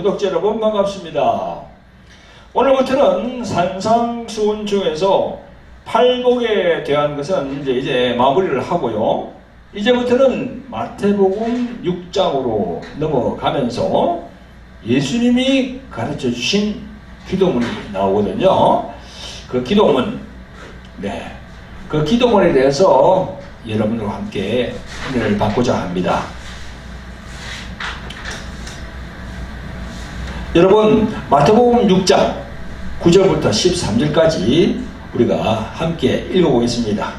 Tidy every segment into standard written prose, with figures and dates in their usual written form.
구독자 여러분 반갑습니다. 오늘부터는 산상수훈 중에서 팔복에 대한 것은 이제 마무리를 하고요. 이제부터는 마태복음 6장으로 넘어가면서 예수님이 가르쳐 주신 기도문이 나오거든요. 그 기도문, 그 기도문에 대해서 여러분들과 함께 은혜를 받고자 합니다. 여러분, 마태복음 6장 9절부터 13절까지 우리가 함께 읽어보겠습니다.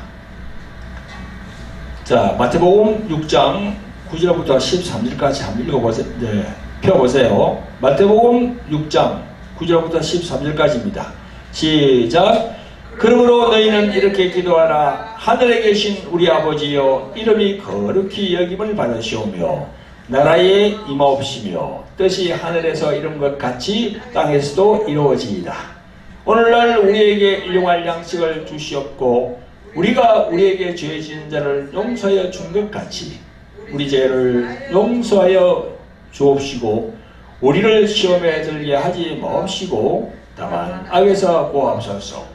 자, 마태복음 6장 9절부터 13절까지 한번 읽어보세요. 펴보세요. 마태복음 6장 9절부터 13절까지입니다. 시작. 그러므로 너희는 이렇게 기도하라. 하늘에 계신 우리 아버지여, 이름이 거룩히 여김을 받으시오며 나라에 임하옵시며 뜻이 하늘에서 이룬 것 같이 땅에서도 이루어지이다. 오늘날 우리에게 일용할 양식을 주시옵고 우리가 우리에게 죄 지은 자를 용서하여 준 것 같이 우리 죄를 용서하여 주옵시고 우리를 시험에 들게 하지 마옵시고 다만 악에서 구하옵소서.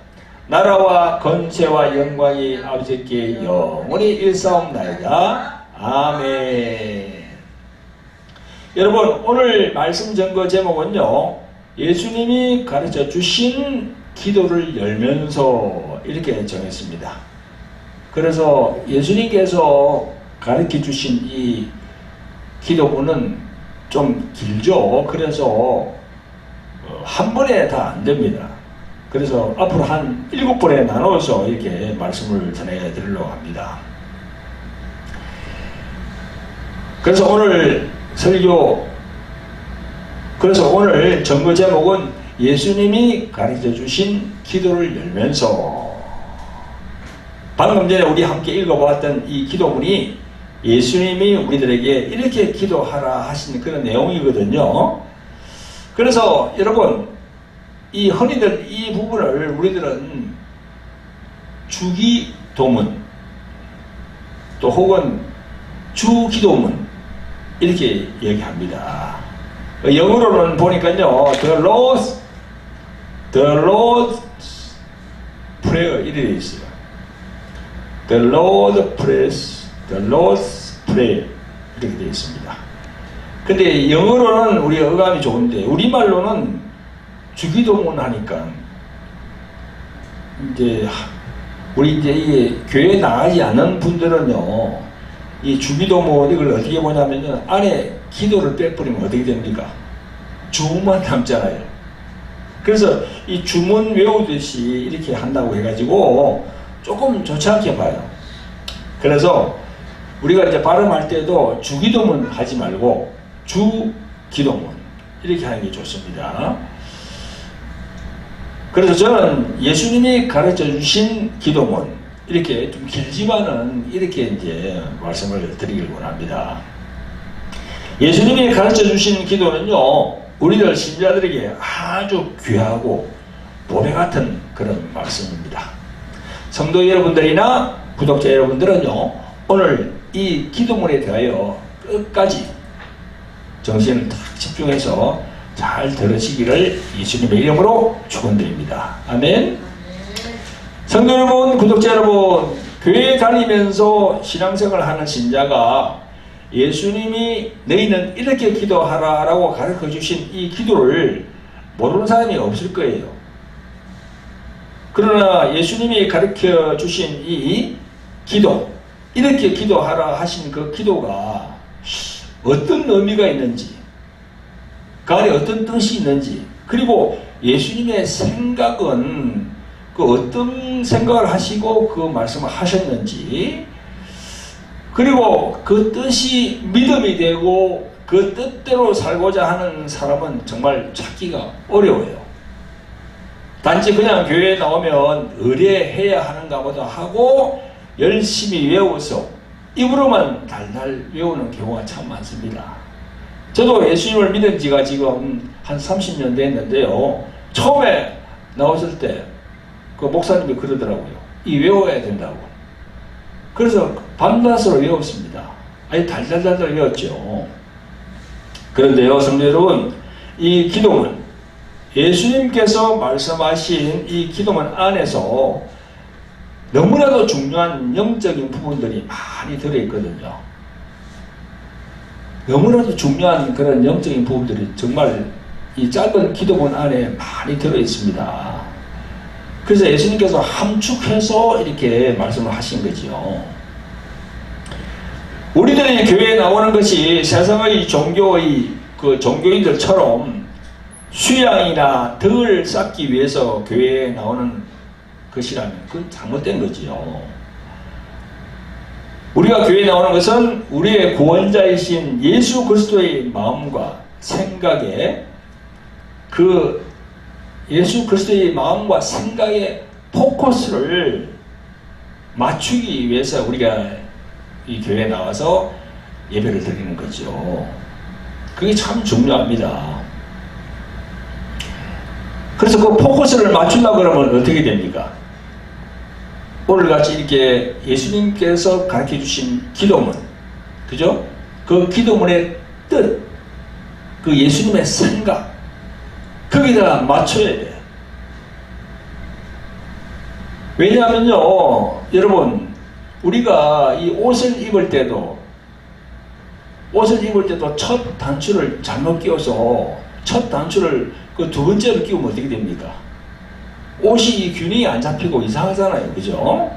나라와 권세와 영광이 아버지께 영원히 일사옵나이다. 아멘. 여러분, 오늘 말씀 전거 제목은요, 예수님이 가르쳐 주신 기도를 열면서 이렇게 정했습니다. 그래서 예수님께서 가르쳐 주신 이 기도문은 좀 길죠. 그래서 한 번에 다 안 됩니다. 그래서 앞으로 한 7번에 나눠서 이렇게 말씀을 전해드리려고 합니다. 그래서 오늘 오늘 전거 제목은 예수님이 가르쳐 주신 기도를 열면서, 방금 전에 우리 함께 읽어보았던 이 기도문이 예수님이 우리들에게 이렇게 기도하라 하신 그런 내용이거든요. 그래서 여러분, 이 흔히들 이 부분을 우리들은 주기도문 또 혹은 주기도문 이렇게 얘기합니다. 영어로는 보니까요, The Lord's Prayer 이렇게 되어 있어요. The Lord's Prayer 이렇게 되어 있습니다. 근데 영어로는 우리 어감이 좋은데 우리말로는 주기도문 하니까 우리 이게 교회 나가지 않는 분들은요, 이 주기도문 이걸 어떻게 보냐면요, 안에 기도를 빼버리면 어떻게 됩니까? 주만 남잖아요. 그래서 이 주문 외우듯이 이렇게 한다고 해가지고 조금 좋지 않게 봐요. 그래서 우리가 이제 발음할 때도 주기도문 하지 말고 주기도문 이렇게 하는 게 좋습니다. 그래서 저는 예수님이 가르쳐 주신 기도문, 이렇게 좀 길지만은 이렇게 이제 말씀을 드리길 원합니다. 예수님이 가르쳐 주신 기도는요, 우리들 신자들에게 아주 귀하고 보배 같은 그런 말씀입니다. 성도 여러분들이나 구독자 여러분들은요, 오늘 이 기도문에 대하여 끝까지 정신을 딱 집중해서 잘 들으시기를 예수님의 이름으로 축원드립니다. 아멘. 성도 여러분, 구독자 여러분, 교회에 다니면서 신앙생활을 하는 신자가 예수님이 너희는 이렇게 기도하라 라고 가르쳐 주신 이 기도를 모르는 사람이 없을 거예요. 그러나 예수님이 가르쳐 주신 이 기도, 이렇게 기도하라 하신 그 기도가 어떤 의미가 있는지, 그 안에 어떤 뜻이 있는지, 그리고 예수님의 생각은 그 어떤 생각을 하시고 그 말씀을 하셨는지, 그리고 그 뜻이 믿음이 되고 그 뜻대로 살고자 하는 사람은 정말 찾기가 어려워요. 단지 그냥 교회에 나오면 의뢰해야 하는가 보다 하고 열심히 외워서 입으로만 달달 외우는 경우가 참 많습니다. 저도 예수님을 믿은 지가 지금 한 30년 됐는데요, 처음에 나왔을 때 그 목사님이 그러더라고요. 이 외워야 된다고. 그래서 밤낮으로 외웠습니다. 아니 달달달달 외웠죠. 그런데요, 성도 여러분, 이 기도문, 예수님께서 말씀하신 이 기도문 안에서 너무나도 중요한 영적인 부분들이 많이 들어있거든요. 너무나도 중요한 그런 영적인 부분들이 정말 이 짧은 기도문 안에 많이 들어있습니다. 그래서 예수님께서 함축해서 이렇게 말씀을 하신 거죠. 우리들이 교회에 나오는 것이 세상의 종교의 그 종교인들처럼 수양이나 덕을 쌓기 위해서 교회에 나오는 것이라면 그건 잘못된 거지요. 우리가 교회에 나오는 것은 우리의 구원자이신 예수 그리스도의 마음과 생각에 그 예수 그리스도의 마음과 생각의 포커스를 맞추기 위해서 우리가 이 교회에 나와서 예배를 드리는 거죠. 그게 참 중요합니다. 그래서 그 포커스를 맞추려고 그러면 어떻게 됩니까? 오늘같이 이렇게 예수님께서 가르쳐 주신 기도문, 그죠? 그 기도문의 뜻, 그 예수님의 생각, 거기다 맞춰야 돼요. 왜냐하면요, 여러분, 우리가 이 옷을 입을 때도 첫 단추를 잘못 끼워서 첫 단추를 그 두 번째로 끼우면 어떻게 됩니까? 옷이 균형이 안 잡히고 이상하잖아요. 그죠?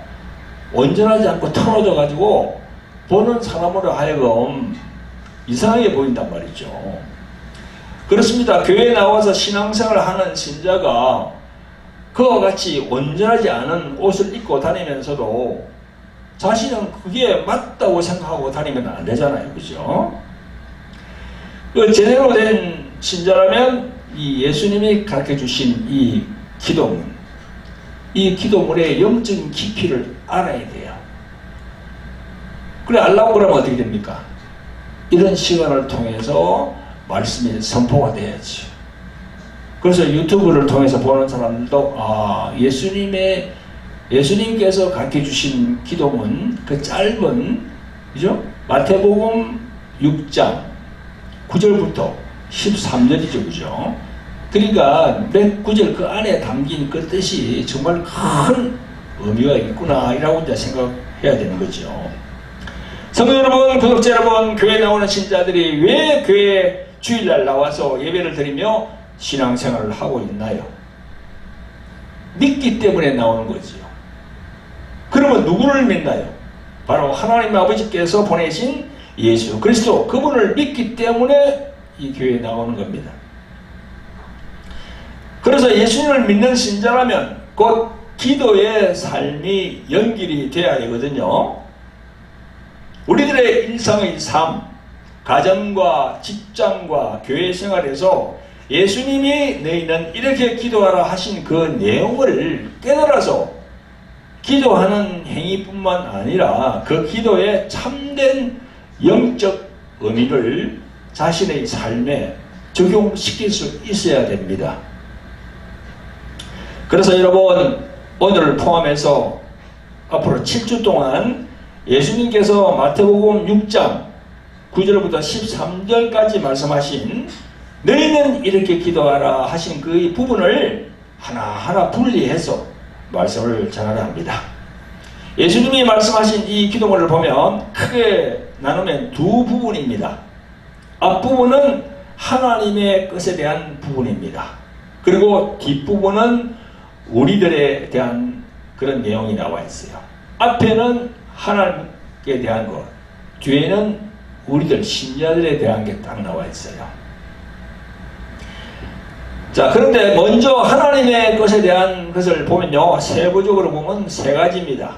온전하지 않고 털어져 가지고 보는 사람으로 하여금 이상하게 보인단 말이죠. 그렇습니다. 교회에 나와서 신앙생활을 하는 신자가 그와 같이 온전하지 않은 옷을 입고 다니면서도 자신은 그게 맞다고 생각하고 다니면 안 되잖아요. 그죠? 그 제대로 된 신자라면 이 예수님이 가르쳐 주신 이 기도문, 이 기도문의 영적인 깊이를 알아야 돼요. 그래 알라고 그러면 어떻게 됩니까? 이런 시간을 통해서 말씀이 선포가 돼야지. 그래서 유튜브를 통해서 보는 사람들도 예수님께서 가르쳐 주신 기도문, 그 짧은, 그죠? 마태복음 6장 9절부터 13절이죠. 그죠? 그러니까 몇 구절 그 안에 담긴 그 뜻이 정말 큰 의미가 있구나, 이라고 이제 생각해야 되는 거죠. 성도 여러분, 구독자 여러분, 교회 나오는 신자들이 왜 교회 주일날 나와서 예배를 드리며 신앙생활을 하고 있나요? 믿기 때문에 나오는 거지요. 그러면 누구를 믿나요? 바로 하나님 아버지께서 보내신 예수 그리스도, 그분을 믿기 때문에 이 교회에 나오는 겁니다. 그래서 예수님을 믿는 신자라면 곧 기도의 삶이 연결이 돼야 되거든요. 우리들의 일상의 삶, 가정과 직장과 교회 생활에서 예수님이 너희는 이렇게 기도하라 하신 그 내용을 깨달아서 기도하는 행위뿐만 아니라 그 기도의 참된 영적 의미를 자신의 삶에 적용시킬 수 있어야 됩니다. 그래서 여러분, 오늘을 포함해서 앞으로 7주 동안 예수님께서 마태복음 6장 9절부터 13절까지 말씀하신 너희는 이렇게 기도하라 하신 그 부분을 하나하나 분리해서 말씀을 전하려 합니다. 예수님이 말씀하신 이 기도문을 보면 크게 나누면 두 부분입니다. 앞부분은 하나님의 것에 대한 부분입니다. 그리고 뒷부분은 우리들에 대한 그런 내용이 나와 있어요. 앞에는 하나님께 대한 것, 뒤에는 우리들 신자들에 대한 게 딱 나와 있어요. 자, 그런데 먼저 하나님의 것에 대한 것을 보면요, 세부적으로 보면 세 가지입니다.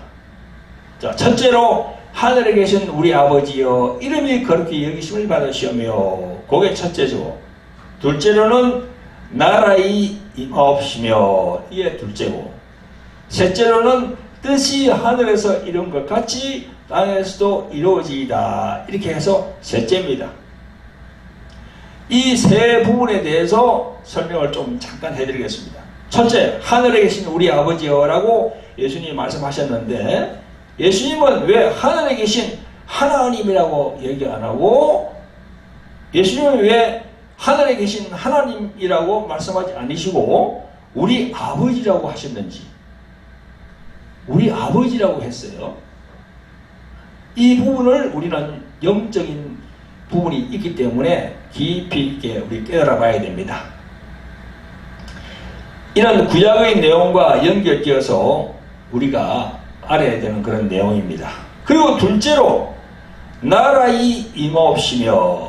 자, 첫째로 하늘에 계신 우리 아버지여 이름이 거룩히 여기심을 받으시오며, 그게 첫째죠. 둘째로는 나라의 임하옵시며, 이게 둘째고, 셋째로는 뜻이 하늘에서 이룬 것 같이 땅에서도 이루어지이다, 이렇게 해서 셋째입니다. 이 세 부분에 대해서 설명을 좀 잠깐 해드리겠습니다. 첫째, 하늘에 계신 우리 아버지여라고 예수님이 말씀하셨는데, 예수님은 왜 하늘에 계신 하나님이라고 얘기 안 하고, 예수님은 왜 하늘에 계신 하나님이라고 말씀하지 않으시고 우리 아버지라고 하셨는지, 우리 아버지라고 했어요. 이 부분을 우리는 영적인 부분이 있기 때문에 깊이 있게 우리 깨달아 봐야 됩니다. 이런 구약의 내용과 연결되어서 우리가 알아야 되는 그런 내용입니다. 그리고 둘째로 나라의 임하옵시며,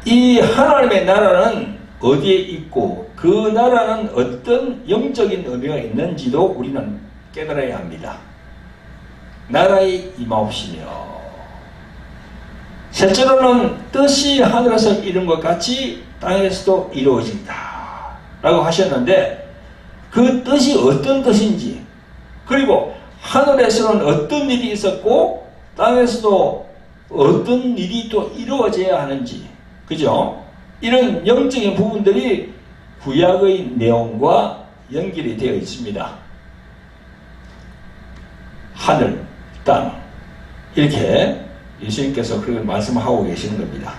이 하나님의 나라는 어디에 있고 그 나라는 어떤 영적인 의미가 있는지도 우리는 깨달아야 합니다. 나라의 임하옵시며, 셋째로는 뜻이 하늘에서 이룬 것 같이 땅에서도 이루어진다 라고 하셨는데, 그 뜻이 어떤 뜻인지, 그리고 하늘에서는 어떤 일이 있었고 땅에서도 어떤 일이 또 이루어져야 하는지, 그죠? 이런 영적인 부분들이 구약의 내용과 연결이 되어 있습니다. 하늘, 땅, 이렇게 예수님께서 그렇게 말씀하고 계시는 겁니다.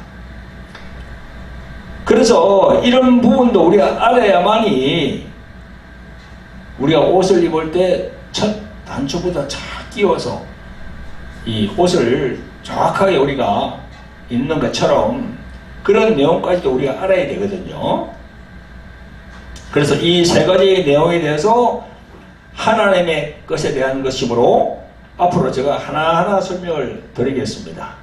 그래서 이런 부분도 우리가 알아야만이 우리가 옷을 입을 때 첫 단추부터 착 끼워서 이 옷을 정확하게 우리가 입는 것처럼 그런 내용까지도 우리가 알아야 되거든요. 그래서 이 세 가지 내용에 대해서 하나님의 것에 대한 것이므로 앞으로 제가 하나하나 설명을 드리겠습니다.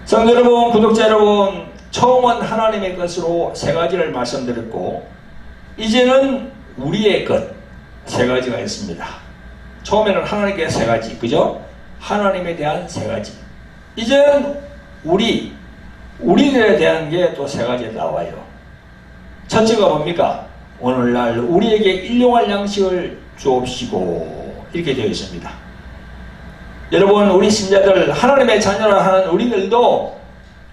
성도 여러분, 구독자 여러분, 처음은 하나님의 것으로 세 가지를 말씀드렸고, 이제는 우리의 것 세 가지가 있습니다. 처음에는 하나님께 세 가지, 그죠? 하나님에 대한 세 가지. 이제는 우리들에 대한 게 또 세 가지 나와요. 첫째가 뭡니까? 오늘날 우리에게 일용할 양식을 주옵시고, 이렇게 되어 있습니다. 여러분, 우리 신자들, 하나님의 자녀라 하는 우리들도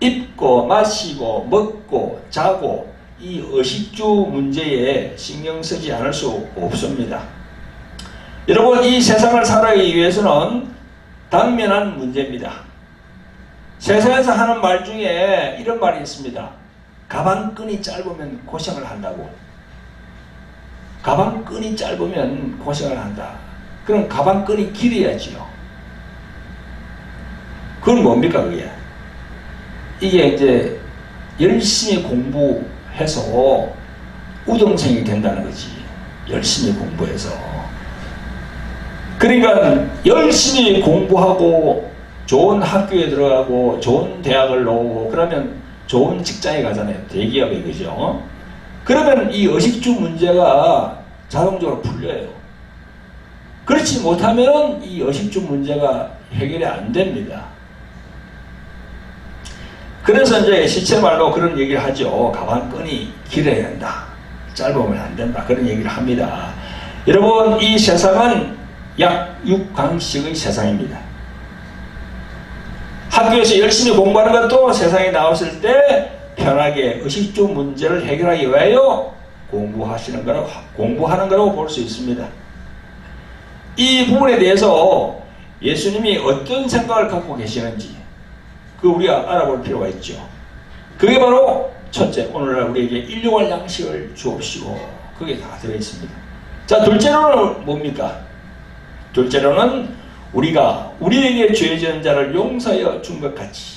입고 마시고 먹고 자고 이 의식주 문제에 신경 쓰지 않을 수 없습니다. 여러분, 이 세상을 살아가기 위해서는 당면한 문제입니다. 세상에서 하는 말 중에 이런 말이 있습니다. 가방끈이 짧으면 고생을 한다고. 가방끈이 짧으면 고생을 한다. 그럼 가방끈이 길어야지요. 그건 뭡니까, 그게? 이게 이제 열심히 공부해서 우등생이 된다는 거지. 열심히 공부해서. 그러니까 열심히 공부하고 좋은 학교에 들어가고 좋은 대학을 나오고 그러면 좋은 직장에 가잖아요. 대기업에, 그죠? 그러면 이 의식주 문제가 자동적으로 풀려요. 그렇지 못하면 이 의식주 문제가 해결이 안 됩니다. 그래서 이제 시체말로 그런 얘기를 하죠. 가방끈이 길어야 된다. 짧으면 안 된다. 그런 얘기를 합니다. 여러분, 이 세상은 약 6강씩의 세상입니다. 학교에서 열심히 공부하는 것도 세상에 나왔을 때 편하게 의식주 문제를 해결하기 위하여 공부하는 거라고 볼 수 있습니다. 이 부분에 대해서 예수님이 어떤 생각을 갖고 계시는지 그 우리가 알아볼 필요가 있죠. 그게 바로 첫째, 오늘날 우리에게 일용할 양식을 주옵시고, 그게 다 들어있습니다. 자, 둘째로는 뭡니까? 둘째로는 우리가 우리에게 죄 지은 자를 용서하여 준 것 같이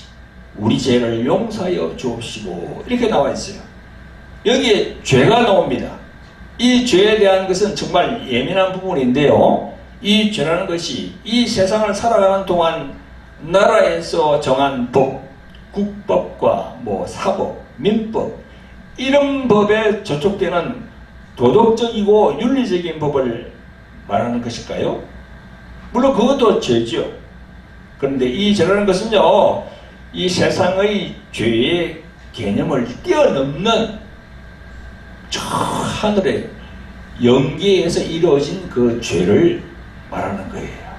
우리 죄를 용서하여 주옵시고, 이렇게 나와 있어요. 여기에 죄가 나옵니다. 이 죄에 대한 것은 정말 예민한 부분인데요. 이 죄라는 것이 이 세상을 살아가는 동안 나라에서 정한 법, 국법과 사법, 민법, 이런 법에 저촉되는 도덕적이고 윤리적인 법을 말하는 것일까요? 물론 그것도 죄죠. 그런데 이 죄라는 것은요, 이 세상의 죄의 개념을 뛰어넘는 저 하늘의 영계에서 이루어진 그 죄를 말하는 거예요.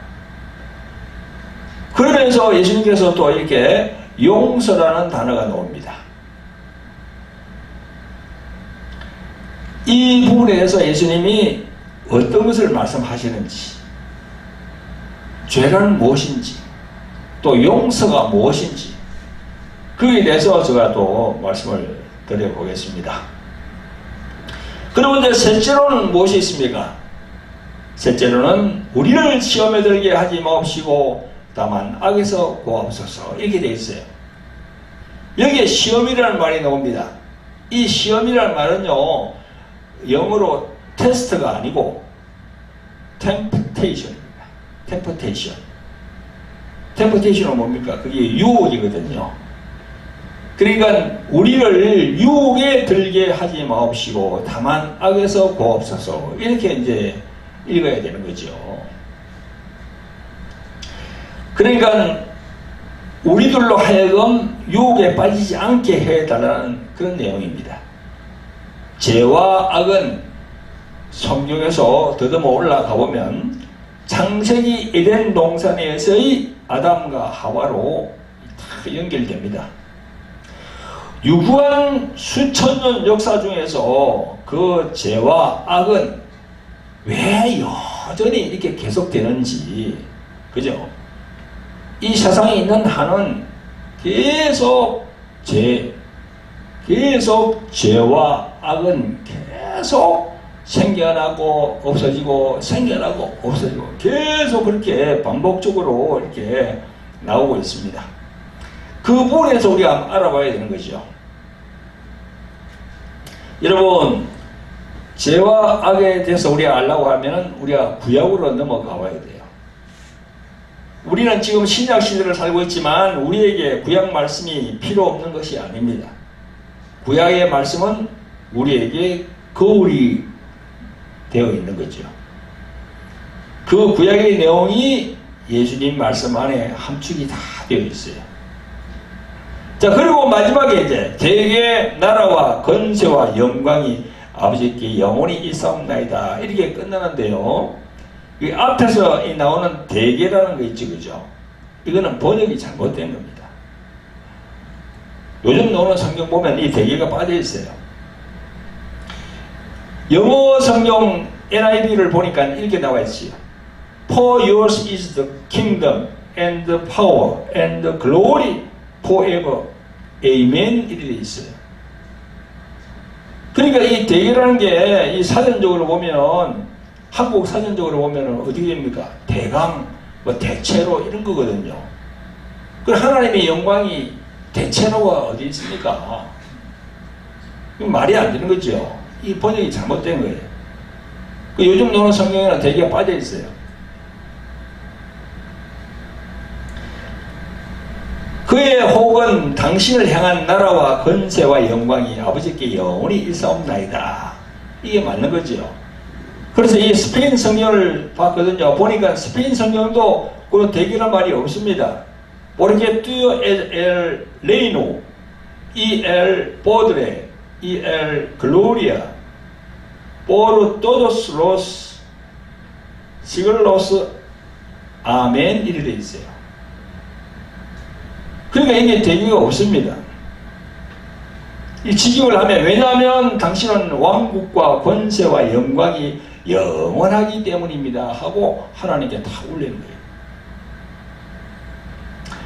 그러면서 예수님께서 또 이렇게 용서라는 단어가 나옵니다. 이 부분에 대해서 예수님이 어떤 것을 말씀하시는지, 죄는 무엇인지, 또 용서가 무엇인지, 거기에 대해서 제가 또 말씀을 드려보겠습니다. 그리고 이제 셋째로는 무엇이 있습니까? 셋째로는 우리를 시험에 들게 하지 마옵시고 다만 악에서 구하옵소서 이렇게 되어 있어요. 여기에 시험이라는 말이 나옵니다. 이 시험이라는 말은요, 영어로 테스트가 아니고 temptation입니다. temptation은 뭡니까? 그게 유혹이거든요. 그러니까 우리를 유혹에 들게 하지 마옵시고 다만 악에서 구하옵소서 이렇게 이제 읽어야 되는 거죠. 그러니까 우리들로 하여금 유혹에 빠지지 않게 해달라는 그런 내용입니다. 죄와 악은 성경에서 더듬어 올라가 보면 창세기 에덴 동산에서의 아담과 하와로 다 연결됩니다. 유구한 수천 년 역사 중에서 그 죄와 악은 왜 여전히 이렇게 계속되는지, 그죠? 이 세상에 있는 한은 계속 죄와 악은 계속 생겨나고 없어지고 생겨나고 없어지고 계속 그렇게 반복적으로 이렇게 나오고 있습니다. 그 부분에서 우리가 알아봐야 되는 거죠. 여러분, 죄와 악에 대해서 우리가 알려고 하면 우리가 구약으로 넘어가 봐야 돼요. 우리는 지금 신약 시대를 살고 있지만 우리에게 구약 말씀이 필요 없는 것이 아닙니다. 구약의 말씀은 우리에게 거울이 되어 있는 거죠. 그 구약의 내용이 예수님 말씀 안에 함축이 다 되어 있어요. 자, 그리고 마지막에 이제 대개 나라와 권세와 영광이 아버지께 영원히 있사옵나이다 이렇게 끝나는데요. 이 앞에서 나오는 대개라는 거 있죠, 그죠? 이거는 번역이 잘못된 겁니다. 요즘 나오는 성경 보면 이 대개가 빠져 있어요. 영어 성경 NIV를 보니까 이렇게 나와 있어요. For yours is the kingdom and the power and the glory forever. Amen. 이렇게 되어 있어요. 그러니까 이 대개라는 게 이 사전적으로 보면, 한국 사전적으로 보면 어떻게 됩니까? 대강, 뭐 대체로 이런 거거든요. 그 하나님의 영광이 대체로가 어디 있습니까? 말이 안 되는 거죠. 이 번역이 잘못된 거예요. 그 요즘 노는 성경에는 대개가 빠져 있어요. 그의 혹은 당신을 향한 나라와 권세와 영광이 아버지께 영원히 일사옵나이다. 이게 맞는 거죠. 그래서 이 스페인 성경을 봤거든요. 보니까 스페인 성경도 그 대개란 말이 없습니다. Porque tú el reino y el poder y el gloria por todos los siglos. 아멘. 이렇게 되어 있어요. 그러니까 이게 대개가 없습니다. 이 직역을 하면, 왜냐하면 당신은 왕국과 권세와 영광이 영원하기 때문입니다 하고 하나님께 다 올리는 거예요.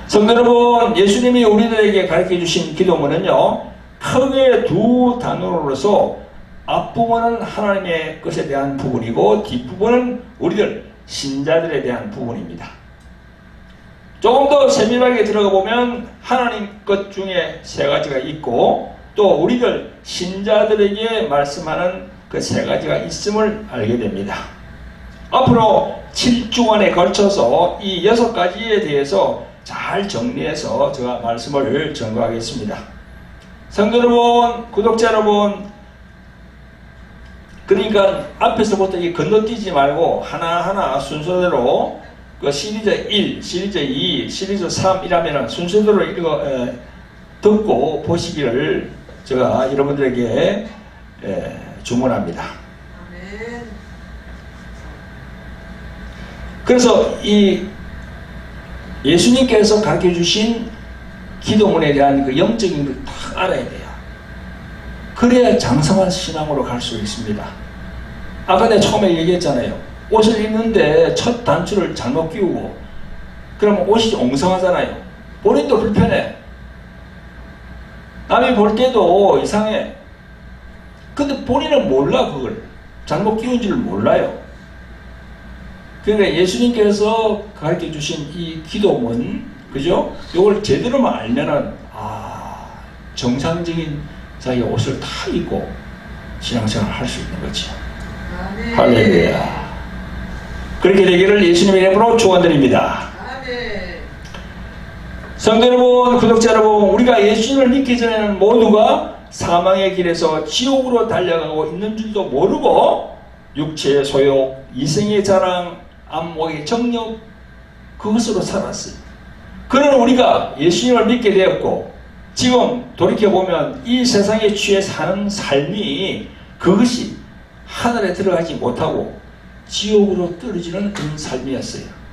성도 여러분, 예수님이 우리들에게 가르쳐 주신 기도문은요, 크게 두 단어로서 앞부분은 하나님의 것에 대한 부분이고 뒷부분은 우리들 신자들에 대한 부분입니다. 조금 더 세밀하게 들어가 보면 하나님 것 중에 세 가지가 있고 또 우리들 신자들에게 말씀하는 그 세 가지가 있음을 알게 됩니다. 앞으로 7주간에 걸쳐서 이 6가지에 대해서 잘 정리해서 제가 말씀을 전가하겠습니다. 성도 여러분, 구독자 여러분, 그러니까 앞에서부터 건너뛰지 말고 하나하나 순서대로 그 시리즈 1, 시리즈 2, 시리즈 3 이라면 순서대로 듣고 보시기를 제가 여러분들에게 주문합니다. 아멘. 그래서 이 예수님께서 가르쳐 주신 기도문에 대한 그 영적인 걸 다 알아야 돼요. 그래야 장성한 신앙으로 갈 수 있습니다. 아까 내가 처음에 얘기했잖아요. 옷을 입는데 첫 단추를 잘못 끼우고 그러면 옷이 엉성하잖아요. 본인도 불편해. 남이 볼 때도 이상해. 근데 본인은 몰라. 그걸 잘못 끼운 줄 몰라요. 그러니까 예수님께서 가르쳐 주신 이 기도문, 그죠? 이걸 제대로만 알면은 정상적인 자기 옷을 다 입고 신앙생활을 할 수 있는 거죠. 할렐루야. 그렇게 되기를 예수님의 이름으로 축원드립니다. 성도 여러분, 구독자 여러분, 우리가 예수님을 믿기 전에는 모두가 사망의 길에서 지옥으로 달려가고 있는 줄도 모르고 육체의 소욕, 이생의 자랑, 안목의 정욕, 그것으로 살았어요. 그러나 우리가 예수님을 믿게 되었고 지금 돌이켜보면 이 세상에 취해 사는 삶이 그것이 하늘에 들어가지 못하고 지옥으로 떨어지는 그런 삶이었어요.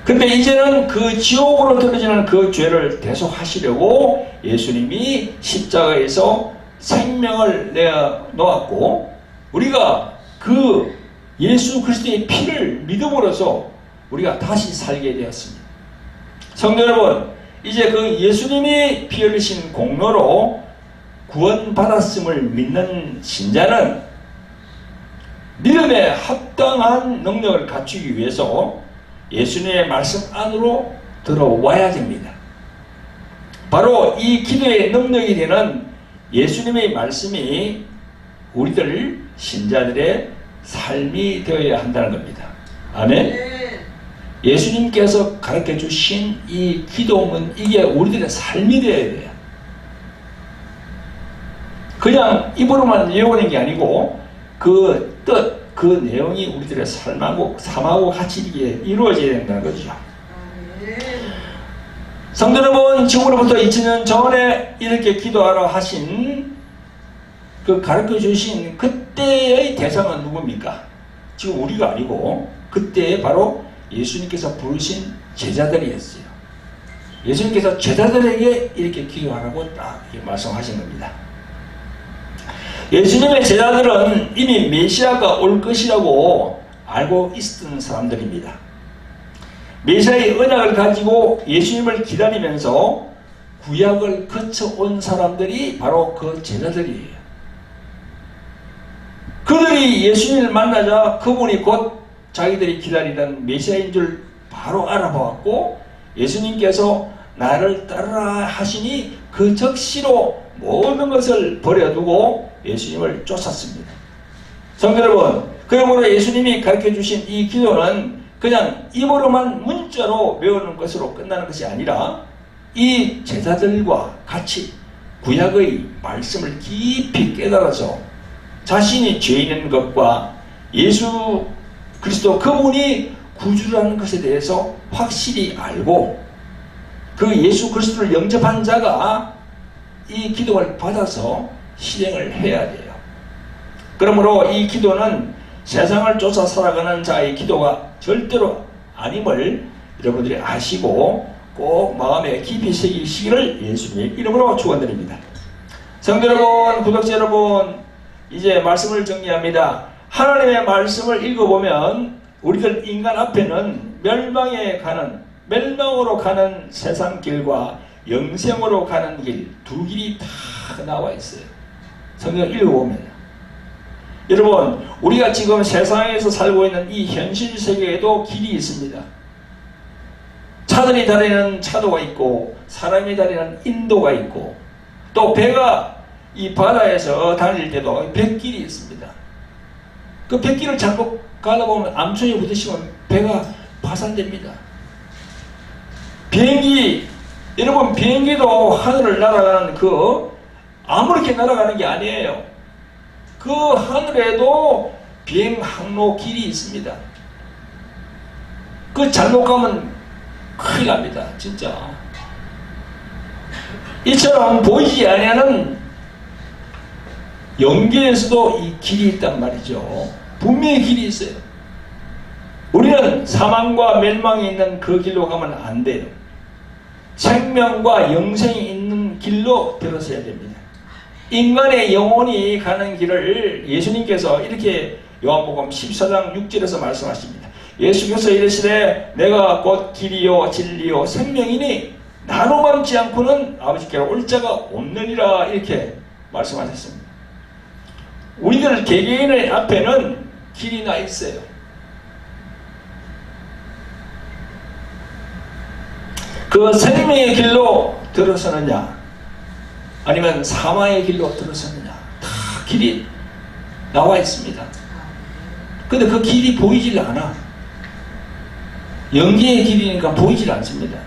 근데 이제는 그 지옥으로 떨어지는 그 죄를 대속하시려고 예수님이 십자가에서 생명을 내어 놓았고 우리가 그 예수 그리스도의 피를 믿음으로써 우리가 다시 살게 되었습니다. 성도 여러분, 이제 그 예수님이 피 흘리신 공로로 구원받았음을 믿는 신자는 믿음에 합당한 능력을 갖추기 위해서 예수님의 말씀 안으로 들어와야 됩니다. 바로 이 기도의 능력이 되는 예수님의 말씀이 우리들 신자들의 삶이 되어야 한다는 겁니다. 아멘. 예수님께서 가르쳐 주신 이 기도문, 이게 우리들의 삶이 되어야 돼요. 그냥 입으로만 외우는 게 아니고 그 뜻, 그 내용이 우리들의 삶하고 같이 이루어져야 된다는 거죠. 성도 여러분, 지금으로부터 2000년 전에 이렇게 기도하라 하신 그 가르쳐 주신 그때의 대상은 누굽니까? 지금 우리가 아니고 그때 바로 예수님께서 부르신 제자들이었어요. 예수님께서 제자들에게 이렇게 기도하라고 딱 말씀하신 겁니다. 예수님의 제자들은 이미 메시아가 올 것이라고 알고 있었던 사람들입니다. 메시아의 언약을 가지고 예수님을 기다리면서 구약을 거쳐온 사람들이 바로 그 제자들이에요. 그들이 예수님을 만나자 그분이 곧 자기들이 기다리던 메시아인 줄 바로 알아보았고 예수님께서 나를 따르라 하시니 그 적시로 모든 것을 버려두고 예수님을 쫓았습니다. 성도 여러분, 그러므로 예수님이 가르쳐 주신 이 기도는 그냥 입으로만 문자로 외우는 것으로 끝나는 것이 아니라 이 제자들과 같이 구약의 말씀을 깊이 깨달아서 자신이 죄 있는 것과 예수 그리스도 그분이 구주라는 것에 대해서 확실히 알고 그 예수 그리스도를 영접한 자가 이 기도를 받아서 실행을 해야 돼요. 그러므로 이 기도는 세상을 쫓아 살아가는 자의 기도가 절대로 아님을 여러분들이 아시고 꼭 마음에 깊이 새기시기를 예수님의 이름으로 축원드립니다. 성도 여러분, 구독자 여러분, 이제 말씀을 정리합니다. 하나님의 말씀을 읽어보면 우리들 인간 앞에는 멸망으로 가는 세상 길과 영생으로 가는 길, 두 길이 다 나와 있어요. 성경 읽어보면. 여러분, 우리가 지금 세상에서 살고 있는 이 현실 세계에도 길이 있습니다. 차들이 다니는 차도가 있고 사람이 다니는 인도가 있고 또 배가 이 바다에서 다닐 때도 뱃길이 있습니다. 그 뱃길을 잘못 가다 보면 암초에 부딪히면 배가 파산됩니다. 비행기, 여러분 비행기도 하늘을 날아가는 아무렇게 날아가는 게 아니에요. 그 하늘에도 비행 항로 길이 있습니다. 그 잘못 가면 큰일 납니다. 진짜. 이처럼 보이지 아니하는 영계에서도 이 길이 있단 말이죠. 분명히 길이 있어요. 우리는 사망과 멸망이 있는 그 길로 가면 안 돼요. 생명과 영생이 있는 길로 들어서야 됩니다. 인간의 영혼이 가는 길을 예수님께서 이렇게 요한복음 14장 6절에서 말씀하십니다. 예수께서 이르시되 내가 곧 길이요 진리요 생명이니 나로 밟지 않고는 아버지께로 올 자가 없느니라 이렇게 말씀하셨습니다. 우리들 개개인의 앞에는 길이 나 있어요. 그 생명의 길로 들어서느냐 아니면 사망의 길로 들어서느냐 다 길이 나와 있습니다. 근데 그 길이 보이질 않아. 연기의 길이니까 보이질 않습니다.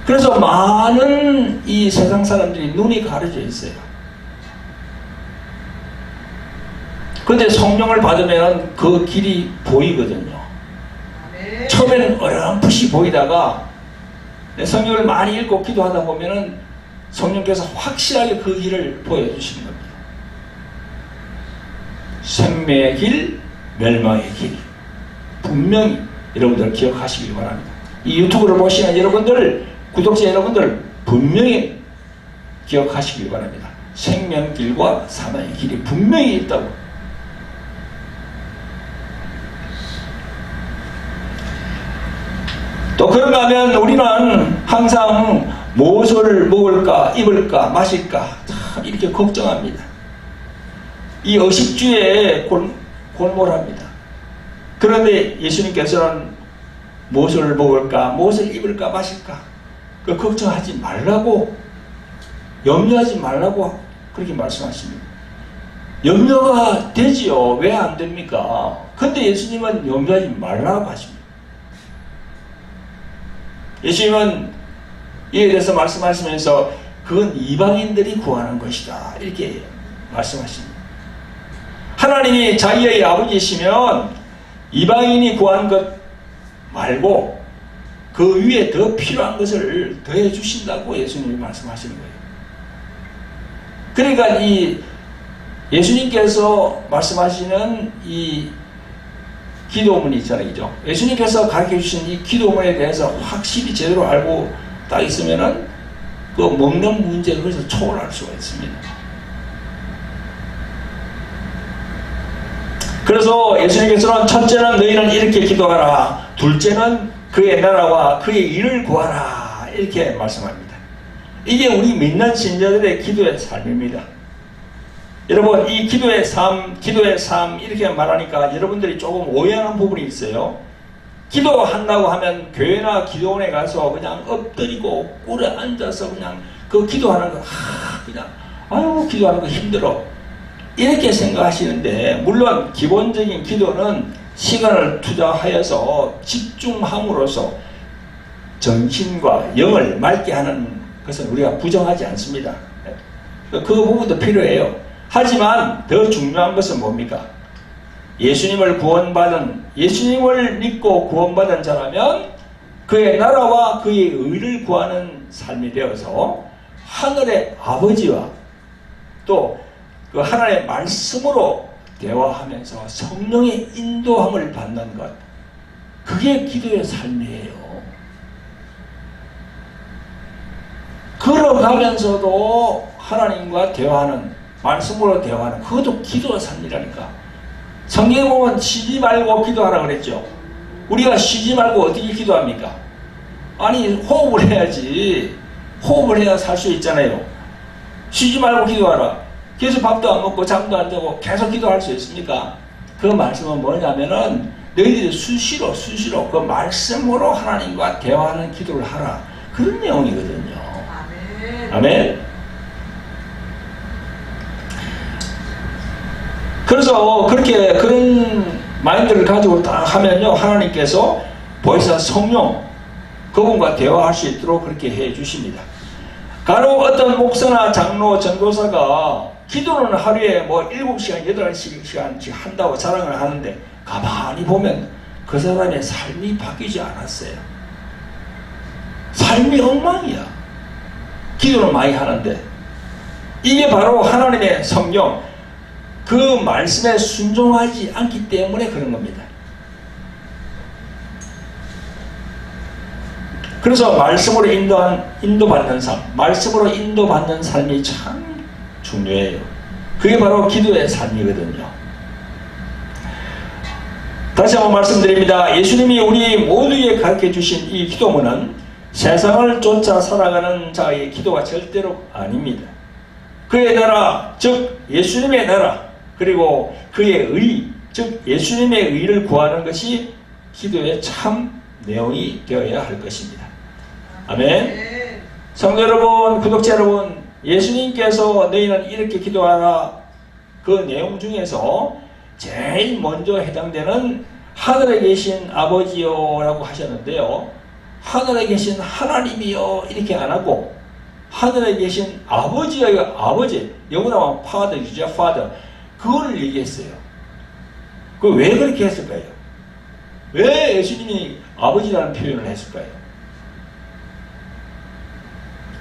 그래서 많은 이 세상 사람들이 눈이 가려져 있어요. 근데 성령을 받으면 그 길이 보이거든요. 처음에는 어렴풋이 보이다가 성경을 많이 읽고 기도하다 보면은 성령께서 확실하게 그 길을 보여주시는 겁니다. 생명의 길, 멸망의 길. 분명히 여러분들 기억하시길 바랍니다. 이 유튜브를 보시는 여러분들, 구독자 여러분들 분명히 기억하시길 바랍니다. 생명길과 사망의 길이 분명히 있다고. 또 그런가 하면 우리는 항상 무엇을 먹을까, 입을까, 마실까 이렇게 걱정합니다. 이 의식주에 골몰합니다. 그런데 예수님께서는 무엇을 먹을까, 무엇을 입을까, 마실까 그 걱정하지 말라고, 염려하지 말라고 그렇게 말씀하십니다. 염려가 되지요. 왜 안 됩니까? 근데 예수님은 염려하지 말라고 하십니다. 예수님은 이에 대해서 말씀하시면서 그건 이방인들이 구하는 것이다 이렇게 말씀하십니다. 하나님이 자기의 아버지이시면 이방인이 구한 것 말고 그 위에 더 필요한 것을 더해 주신다고 예수님이 말씀하시는 거예요. 그러니까 이 예수님께서 말씀하시는 이 기도문이 있잖아요. 그죠? 예수님께서 가르쳐 주신 이 기도문에 대해서 확실히 제대로 알고 딱 있으면은 그 먹는 문제를 그래서 초월할 수가 있습니다. 그래서 예수님께서는 첫째는 너희는 이렇게 기도하라. 둘째는 그의 나라와 그의 일을 구하라. 이렇게 말씀합니다. 이게 우리 믿는 신자들의 기도의 삶입니다. 여러분, 이 기도의 삶 이렇게 말하니까 여러분들이 조금 오해하는 부분이 있어요. 기도한다고 하면 교회나 기도원에 가서 그냥 엎드리고 꿇어 앉아서 그냥 그 기도하는 거 그냥 아유 기도하는 거 힘들어 이렇게 생각하시는데, 물론 기본적인 기도는 시간을 투자하여서 집중함으로써 정신과 영을 맑게 하는 것은 우리가 부정하지 않습니다. 그 부분도 필요해요. 하지만 더 중요한 것은 뭡니까? 예수님을 믿고 구원받은 자라면 그의 나라와 그의 의를 구하는 삶이 되어서 하늘의 아버지와 또 그 하나님의 말씀으로 대화하면서 성령의 인도함을 받는 것, 그게 기도의 삶이에요. 걸어가면서도 하나님과 대화하는, 말씀으로 대화하는, 그것도 기도의 삶이라니까. 성경에 보면 쉬지 말고 기도하라 그랬죠. 우리가 쉬지 말고 어떻게 기도합니까? 아니, 호흡을 해야지. 호흡을 해야 살 수 있잖아요. 쉬지 말고 기도하라. 계속 밥도 안 먹고 잠도 안 자고 계속 기도할 수 있습니까? 그 말씀은 뭐냐면은 너희들이 수시로 그 말씀으로 하나님과 대화하는 기도를 하라. 그런 내용이거든요. 아멘. 아멘. 그래서 그런 마인드를 가지고 딱 하면요, 하나님께서 보혜사 성령 그분과 대화할 수 있도록 그렇게 해 주십니다. 간혹 어떤 목사나 장로, 전도사가 기도는 하루에 7시간, 8시간씩 한다고 자랑을 하는데 가만히 보면 그 사람의 삶이 바뀌지 않았어요. 삶이 엉망이야. 기도는 많이 하는데. 이게 바로 하나님의 성령, 그 말씀에 순종하지 않기 때문에 그런 겁니다. 그래서 말씀으로 인도받는 삶, 말씀으로 인도받는 삶이 참 중요해요. 그게 바로 기도의 삶이거든요. 다시 한번 말씀드립니다. 예수님이 우리 모두에게 가르쳐 주신 이 기도문은 세상을 쫓아 살아가는 자의 기도가 절대로 아닙니다. 그의 나라, 즉 예수님의 나라, 그리고 그의 의, 즉 예수님의 의를 구하는 것이 기도의 참 내용이 되어야 할 것입니다. 아멘. 성도 여러분, 구독자 여러분, 예수님께서 너희는 이렇게 기도하라 그 내용 중에서 제일 먼저 해당되는 하늘에 계신 아버지여 라고 하셨는데요, 하늘에 계신 하나님이여 이렇게 안 하고 하늘에 계신 아버지여, 아버지, 영어로 하면 Father이죠, Father, 그거를 얘기했어요. 그 왜 그렇게 했을까요? 왜 예수님이 아버지라는 표현을 했을까요?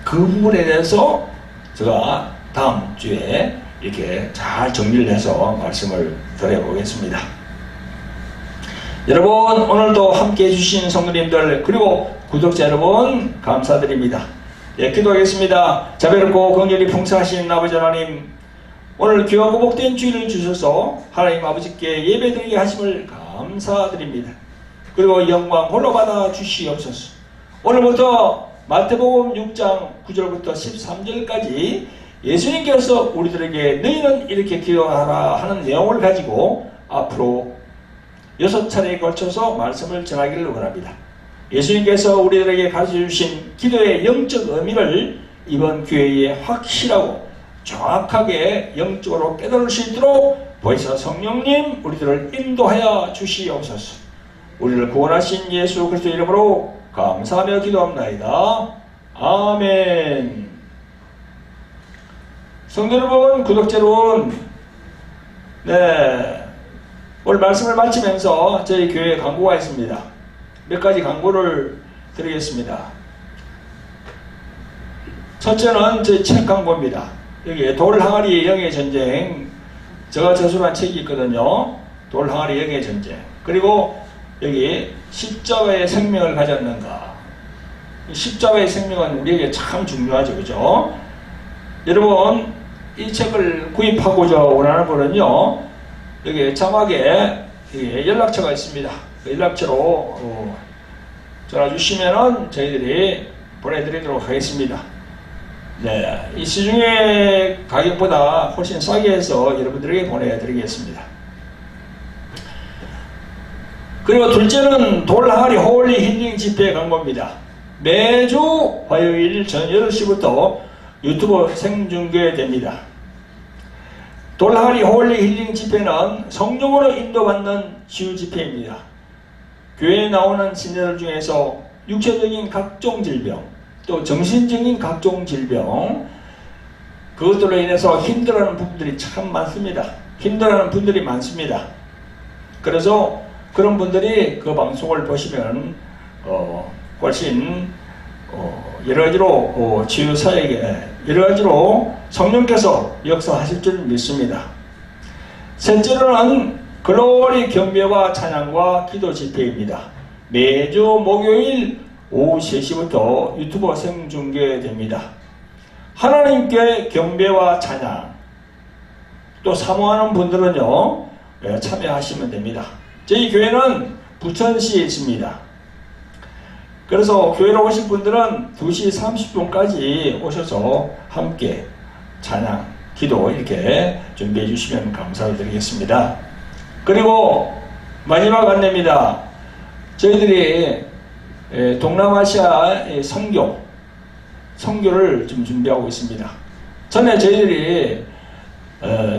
그 부분에 대해서 제가 다음 주에 이렇게 잘 정리를 해서 말씀을 드려보겠습니다. 여러분, 오늘도 함께 해주신 성도님들 그리고 구독자 여러분 감사드립니다. 예, 기도하겠습니다. 자비롭고 긍휼히 풍성하신 아버지 하나님, 오늘 귀하고 복된 주일을 주셔서 하나님 아버지께 예배드리게 하심을 감사드립니다. 그리고 영광 홀로 받아 주시옵소서. 오늘부터 마태복음 6장 9절부터 13절까지 예수님께서 우리들에게 너희는 이렇게 기도하라 하는 내용을 가지고 앞으로 6차례에 걸쳐서 말씀을 전하기를 원합니다. 예수님께서 우리들에게 가르쳐주신 기도의 영적 의미를 이번 기회에 확실하고 정확하게 영적으로 깨달을 수 있도록 보혜사 성령님 우리들을 인도하여 주시옵소서. 우리를 구원하신 예수 그리스도 이름으로 감사하며 기도합나이다. 아멘. 성도 여러분, 구독자 여러분, 네, 오늘 말씀을 마치면서 저희 교회에 광고가 있습니다. 몇 가지 광고를 드리겠습니다. 첫째는 저희 책 광고입니다. 여기 돌 항아리의 영의 전쟁, 제가 저술한 책이 있거든요. 돌 항아리 영의 전쟁. 그리고 여기 십자가의 생명을 가졌는가. 십자가의 생명은 우리에게 참 중요하죠, 그죠? 여러분, 이 책을 구입하고자 원하는 분은요, 여기 자막에 연락처가 있습니다. 그 연락처로 전화 주시면은 저희들이 보내드리도록 하겠습니다. 네, 이 시중의 가격보다 훨씬 싸게 해서 여러분들에게 보내드리겠습니다. 그리고 둘째는 돌 항아리 홀리 힐링 집회 광고입니다. 매주 화요일 저녁 8시부터 유튜브 생중계됩니다. 돌 항아리 홀리 힐링 집회는 성령으로 인도받는 치유 집회입니다. 교회에 나오는 신자들 중에서 육체적인 각종 질병, 또 정신적인 각종 질병, 그것들로 인해서 힘들어하는 부분들이 참 많습니다. 힘들어하는 분들이 많습니다. 그래서 그런 분들이 그 방송을 보시면 훨씬 여러 가지로 치유 사역에 여러 가지로 성령께서 역사하실 줄 믿습니다. 셋째로는 글로리 경배와 찬양과 기도 집회입니다. 매주 목요일 오후 3시부터 유튜브 생중계됩니다. 하나님께 경배와 찬양 또 사모하는 분들은요 참여하시면 됩니다. 저희 교회는 부천시에 있습니다. 그래서 교회로 오실 분들은 2시 30분까지 오셔서 함께 찬양, 기도 이렇게 준비해 주시면 감사드리겠습니다. 그리고 마지막 안내입니다. 저희들이 동남아시아 선교를 좀 준비하고 있습니다. 전에 저희들이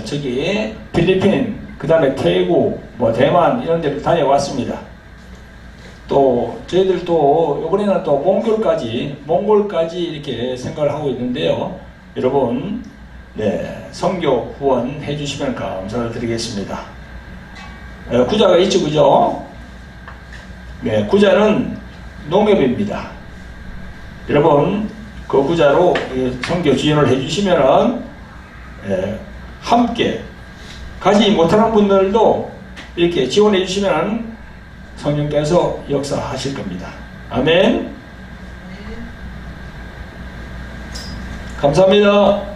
저기 필리핀, 그 다음에 태국, 대만 이런 데를 다녀왔습니다. 또 저희들 또 이번에는 또 몽골까지 이렇게 생각을 하고 있는데요. 여러분, 네, 선교 후원해 주시면 감사를 드리겠습니다. 구자가 있죠, 그죠? 네, 구자는 농협입니다. 여러분, 그 구자로 선교 지원을 해 주시면은 함께 가지 못하는 분들도 이렇게 지원해 주시면 성령께서 역사하실 겁니다. 아멘. 감사합니다.